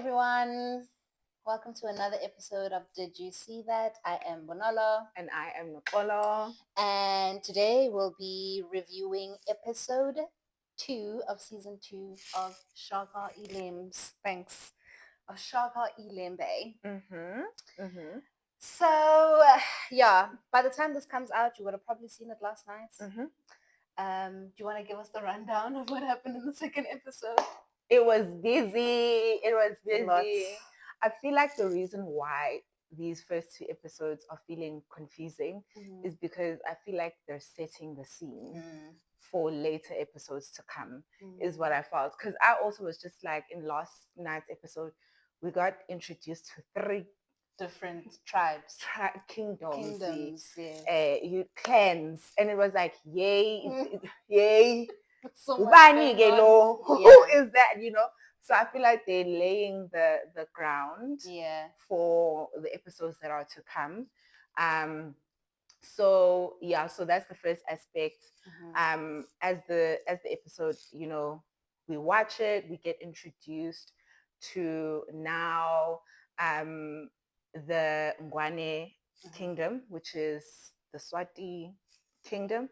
everyone. Welcome to another episode of Did You See That? I am Bonolo. And I am Nkolo. And today we'll be reviewing episode 2 of season 2 of Shaka Ilembe's. Thanks. Of Shaka Ilembe. So, by the time this comes out, you would have probably seen it last night. Do you want to give us the rundown of what happened in the second episode? It was busy. Lots. I feel like the reason why these first 2 episodes are feeling confusing is because I feel like they're setting the scene for later episodes to come, is what I felt. Because I also was just like, in last night's episode, we got introduced to 3 different tribes, kingdoms, yes. clans, and it was like, yay. So Who yeah. is that, So I feel like they're laying the ground for the episodes that are to come. So that's the first aspect. As the episode, we watch it, we get introduced to now the Ngwane kingdom, which is the Swati kingdom.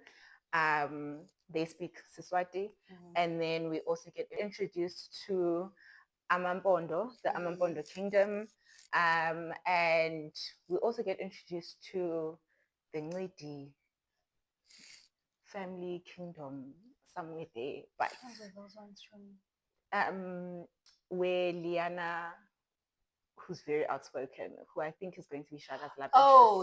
They speak Siswati. And then we also get introduced to AmaMpondo, the AmaMpondo Kingdom. And we also get introduced to the Ngwedi family kingdom, somewhere there. But those ones from? where Liana, who's very outspoken, who I think is going to be Shaka's love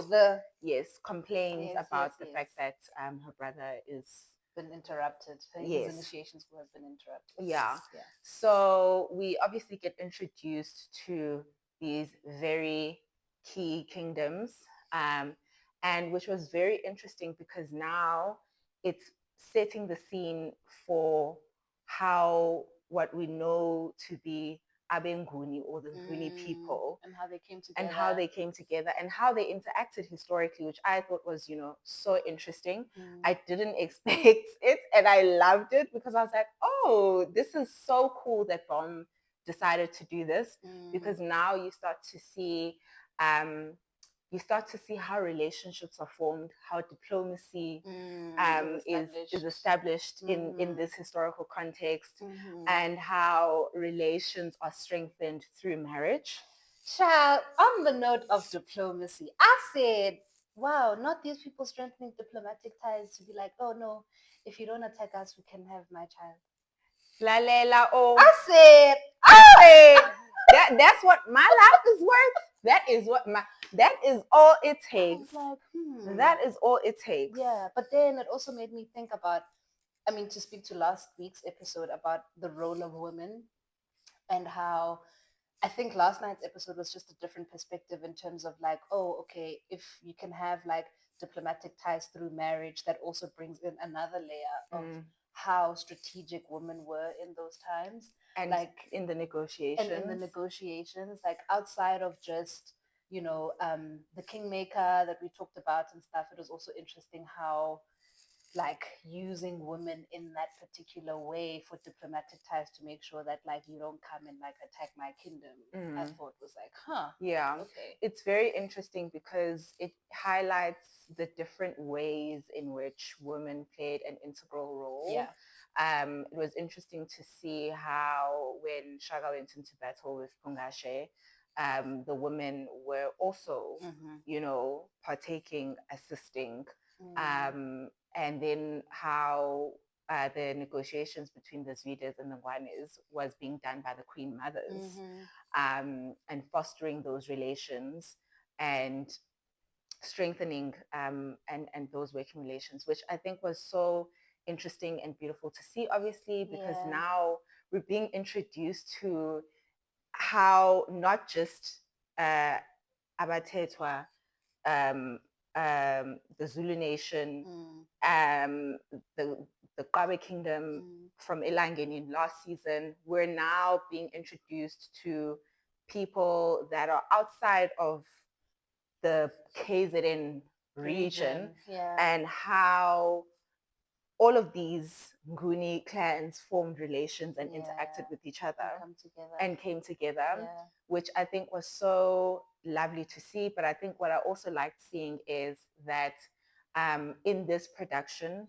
interest. Yes, complains about the fact that her brother is been interrupted. His initiation school has been interrupted. Yeah. So we obviously get introduced to these very key kingdoms, and which was very interesting because now it's setting the scene for how what we know to be Abenguni, or the Nguni people, and how they came together and how they interacted historically, which I thought was, so interesting. I didn't expect it, and I loved it because I was like, oh, this is so cool that Bom decided to do this, because now you start to see how relationships are formed, how diplomacy is established in this historical context, and how relations are strengthened through marriage. Child, on the note of diplomacy, I said, wow, not these people strengthening diplomatic ties to be like, oh no, if you don't attack us, we can have my child. Lalela, oh. I said, that's what my life is worth. That is all it takes. I was like, That is all it takes. Yeah, but then it also made me think about, to speak to last week's episode about the role of women, and how I think last night's episode was just a different perspective in terms of like, oh, okay, if you can have like diplomatic ties through marriage, that also brings in another layer of how strategic women were in those times. And like in the negotiations. Like outside of just, the kingmaker that we talked about and stuff, it was also interesting how like using women in that particular way for diplomatic ties to make sure that like you don't come and like attack my kingdom. I thought was like, okay. It's very interesting because it highlights the different ways in which women played an integral role. It was interesting to see how when Shaka went into battle with Pungashe, the women were also, partaking, assisting. And then how the negotiations between the Zwides and the Ngwanes was being done by the Queen Mothers, and fostering those relations and strengthening and those working relations, which I think was so interesting and beautiful to see, obviously, because now we're being introduced to how not just Abatetwa, the Zulu nation, the Qabe kingdom from Elangeni last season, we're now being introduced to people that are outside of the KZN region, and how all of these Nguni clans formed relations and interacted with each other and came together, which I think was so lovely to see. But I think what I also liked seeing is that in this production,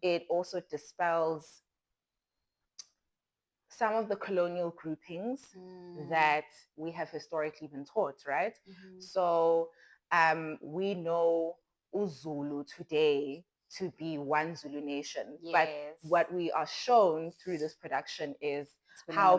it also dispels some of the colonial groupings that we have historically been taught, right? So we know Uzulu today to be one Zulu nation, but what we are shown through this production is how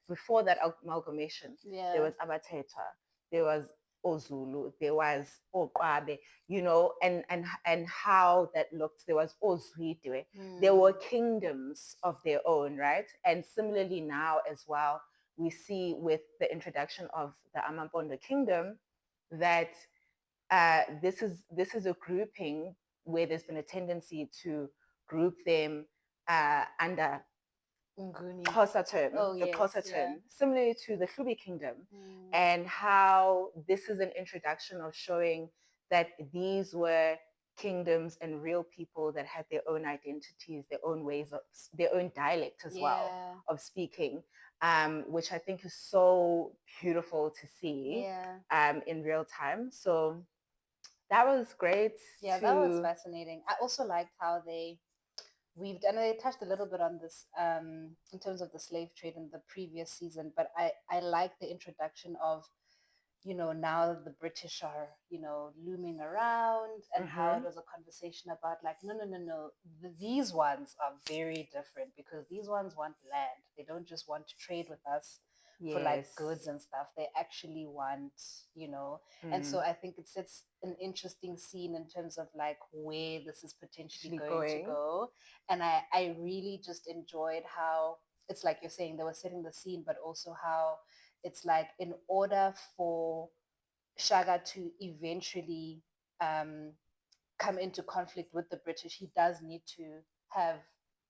before that amalgamation, there was Abateta, there was Ozulu, there was Okwabe, you know, and how that looked. There was Ozwidwe. There were kingdoms of their own, right? And similarly now as well, we see with the introduction of the AmaMpondo Kingdom that this is a grouping where there's been a tendency to group them under Xhosa term, the Xhosa term, similarly to the Hlubi kingdom, and how this is an introduction of showing that these were kingdoms and real people that had their own identities, their own ways of their own dialect as well of speaking, which I think is so beautiful to see in real time. So that was great. Yeah, that was fascinating. I also liked how they and they touched a little bit on this in terms of the slave trade in the previous season, but I like the introduction of, you know, now the British are, you know, looming around, and how it was a conversation about like, no, these ones are very different, because these ones want land. They don't just want to trade with us for like goods and stuff. They actually want, you know, and so I think it sets an interesting scene in terms of like where this is potentially going to go. And I really just enjoyed how it's like you're saying, they were setting the scene, but also how it's like in order for Shaka to eventually come into conflict with the British, he does need to have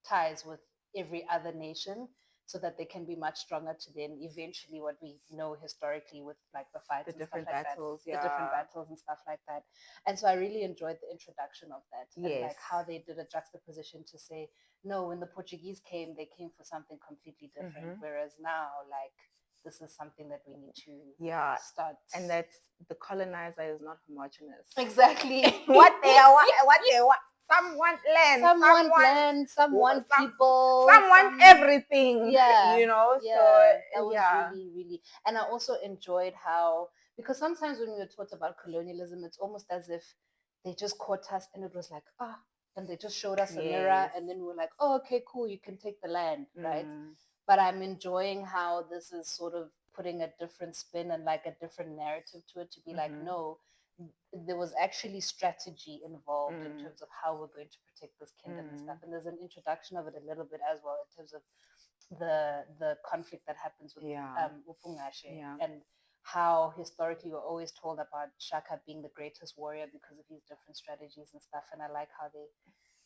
ties with every other nation, so that they can be much stronger to then eventually, what we know historically with like the fights and stuff like battles, that, the different battles and stuff like that. And so I really enjoyed the introduction of that, and like how they did a juxtaposition to say, no, when the Portuguese came, they came for something completely different, whereas now, like, this is something that we need to start. And that the colonizer is not homogenous. Exactly. what they want. Some want land. Some want people. Some want everything. Yeah. You know? Yeah. So that was really, really. And I also enjoyed how, because sometimes when we were taught about colonialism, it's almost as if they just caught us and it was like, and they just showed us a mirror, and then we were like, oh, okay, cool, you can take the land, right? But I'm enjoying how this is sort of putting a different spin and like a different narrative to it, to be like, no, there was actually strategy involved in terms of how we're going to protect this kingdom and stuff. And there's an introduction of it a little bit as well, in terms of the conflict that happens with Upungashe, and how historically we're always told about Shaka being the greatest warrior because of his different strategies and stuff. And I like how they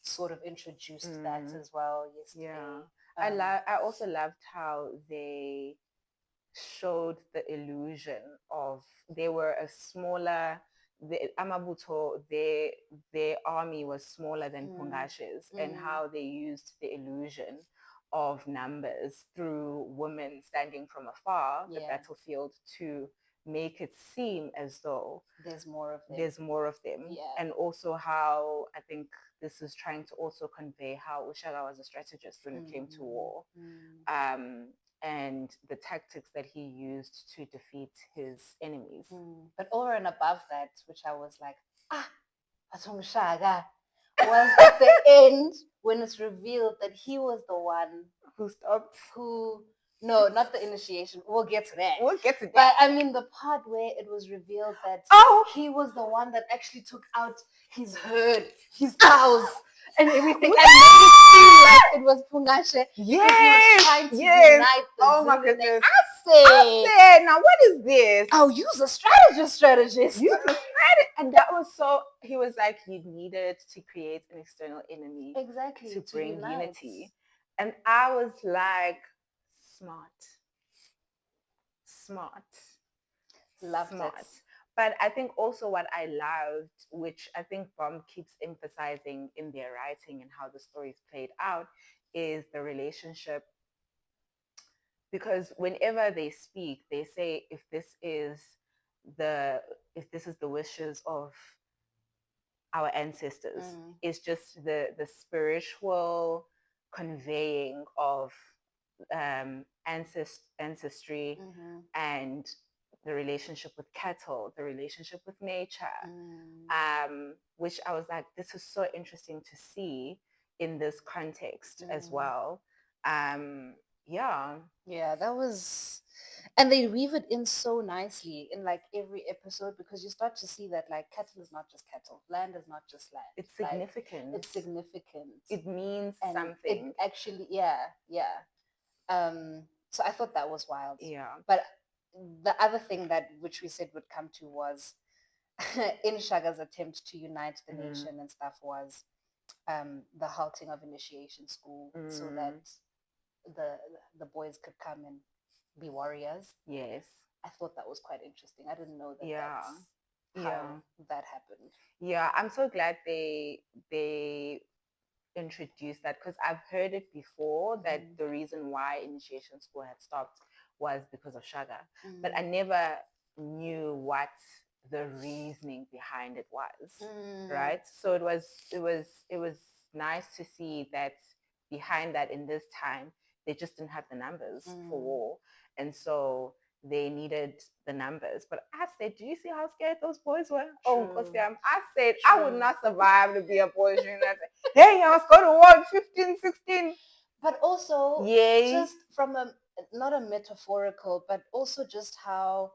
sort of introduced that as well yesterday. I also loved how they showed the illusion of they were a smaller, the Amabuto, their army was smaller than Pungashe's, and how they used the illusion of numbers through women standing from afar, the battlefield, to make it seem as though there's more of them. And also how I think this is trying to also convey how Ushaka was a strategist when it came to war, and the tactics that he used to defeat his enemies. But over and above that, which I was like, Ushaka, was at the end when it's revealed that he was the one no, not the initiation. We'll get to that. But I mean, the part where it was revealed that he was the one that actually took out his herd, his cows, and everything, and made it seem like it was Pungashe, because he was trying to unite the Zulu. My goodness. I said, now what is this? Oh, use a strategist. Use a strategist. And that was so, he was like, you needed to create an external enemy. Exactly. To bring unity. And I was like, smart. Loved it. But I think also what I loved, which I think Bomb keeps emphasizing in their writing and how the stories played out, is the relationship. Because whenever they speak, they say the if this is the wishes of our ancestors, it's just the spiritual conveying of ancestry and the relationship with cattle, the relationship with nature, which I was like, this is so interesting to see in this context as well. Yeah. Yeah, that was, and they weave it in so nicely in like every episode, because you start to see that like cattle is not just cattle, land is not just land. It's significant. Like, it's significant. It means and something. It actually, yeah. So I thought that was wild. Yeah. But the other thing that which we said would come to was in Shaga's attempt to unite the nation and stuff was the halting of initiation school so that the boys could come and be warriors. Yes. I thought that was quite interesting. I didn't know that that's how that happened. Yeah, I'm so glad they introduced that, because I've heard it before that the reason why initiation school had stopped was because of Shaka, but I never knew what the reasoning behind it was. Right? So it was nice to see that behind that, in this time, they just didn't have the numbers for war, and so they needed the numbers. But I said, do you see how scared those boys were? True. Oh, Kosiam, I said, I would not survive to be a boy during that. Hey, I was going to war 15, 16. But also, just from not a metaphorical, but also just how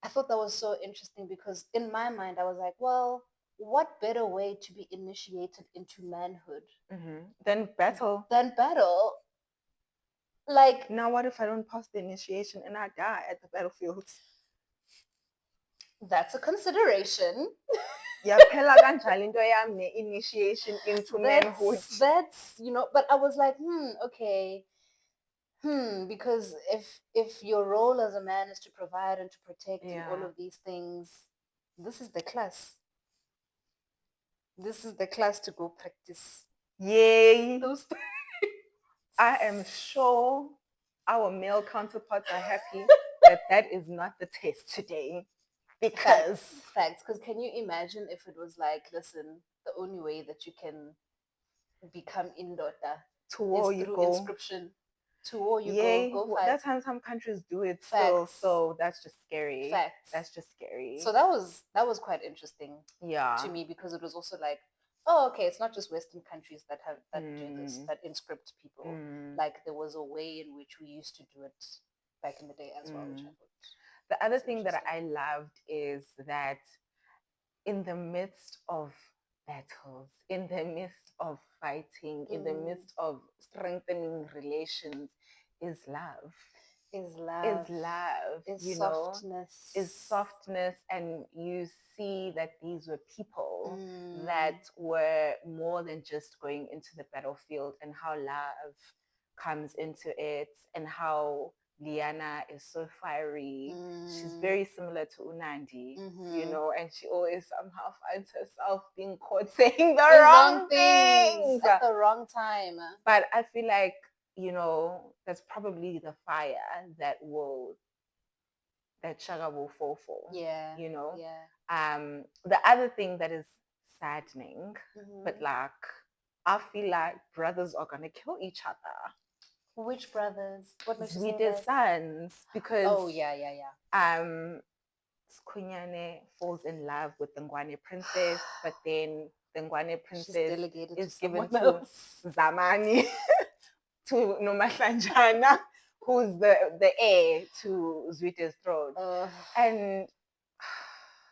I thought that was so interesting, because in my mind, I was like, well, what better way to be initiated into manhood than battle? Like, now what if I don't pass the initiation and I die at the battlefield? That's a consideration. Yaphela kanjalo into yami initiation into manhood. That's, but I was like, okay. Because if your role as a man is to provide and to protect and all of these things, this is the class. This is the class to go practice. Yay. I am sure our male counterparts are happy that is not the test today. Because facts. Because can you imagine if it was like, listen, the only way that you can become indota to war is you through go. inscription. To war you go fight. That's how some countries do it still. So that's just scary. Facts. That's just scary. So that was quite interesting. To me, because it was also like, oh, okay, it's not just Western countries that do this, that inscript people. Like, there was a way in which we used to do it back in the day as well, which I thought. The other thing that I loved is that in the midst of battles, in the midst of fighting, in the midst of strengthening relations, is love. Is love. Is softness. Is softness. And you see that these were people that were more than just going into the battlefield, and how love comes into it, and how Liana is so fiery. She's very similar to Unandi, and she always somehow finds herself being caught saying the wrong things at the wrong time. But I feel like, that's probably the fire that Shaka will fall for. Yeah. The other thing that is saddening, but like, I feel like brothers are gonna kill each other. Which brothers? What makes you think that? Sons, because Skunyane falls in love with the Ngwane princess, but then the Ngwane princess is given to Zamani, to Nomahlanjana, who's the heir to Zwite's throne. And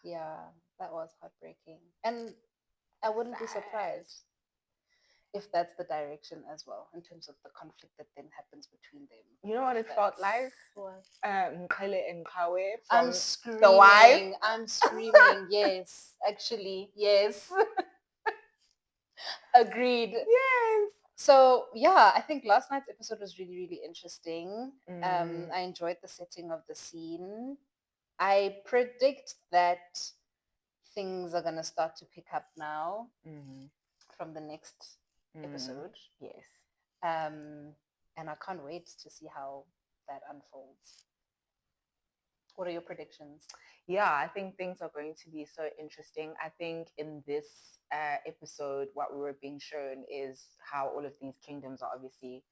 yeah, that was heartbreaking. And I wouldn't be surprised if that's the direction as well, in terms of the conflict that then happens between them. You know what it felt like? Nkele and Kawe from The Wife. I'm screaming. Yes, actually, yes. Agreed. Yes. So yeah, I think last night's episode was really, really interesting. I enjoyed the setting of the scene. I predict that things are gonna start to pick up now from the next episode. Yes. And I can't wait to see how that unfolds. What are your predictions? Yeah, I think things are going to be so interesting. I think in this episode, what we were being shown is how all of these kingdoms are obviously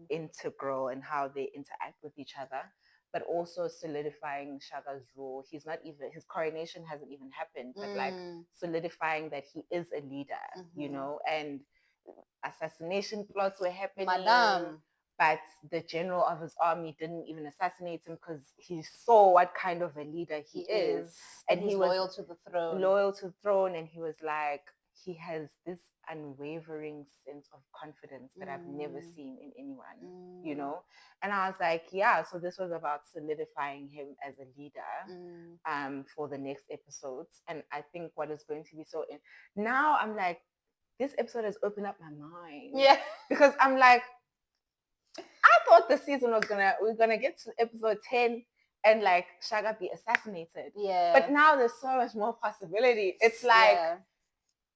integral and how they interact with each other, but also solidifying Shaga's rule. He's not even, his coronation hasn't even happened, but like solidifying that he is a leader, you know, and assassination plots were happening. Madame. But the general of his army didn't even assassinate him because he saw what kind of a leader he is. And he was loyal to the throne. Loyal to the throne. And he was like, he has this unwavering sense of confidence that I've never seen in anyone, you know? And I was like, yeah, so this was about solidifying him as a leader for the next episodes. And I think what is going to be so... Now I'm like, this episode has opened up my mind. Yeah. Because I'm like, I thought the season was we're gonna get to episode 10 and like Shaka be assassinated. Yeah. But now there's so much more possibility. It's like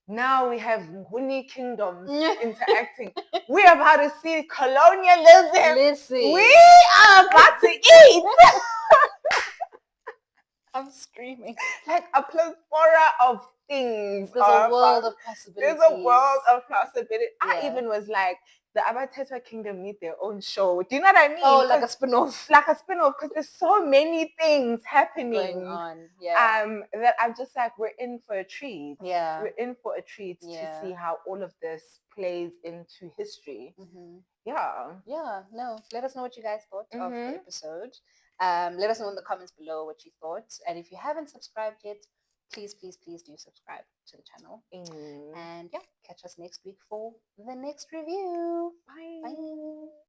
now we have Ngwane Kingdoms interacting. We're about to see colonialism. Listen. We are about to eat. I'm screaming. Like a plethora of things. There's a world of possibilities. There's a world of possibilities. Yeah. I even was like, the AmaMpondo Kingdom need their own show. Do you know what I mean? Oh, like a spin-off. Like a spin-off, because there's so many things happening going on. Yeah. That I'm just like, we're in for a treat. Yeah. We're in for a treat to see how all of this plays into history. Yeah. Yeah. No. Let us know what you guys thought of the episode. Let us know in the comments below what you thought. And if you haven't subscribed yet, please do subscribe to the channel. And yeah, catch us next week for the next review. Bye. Bye.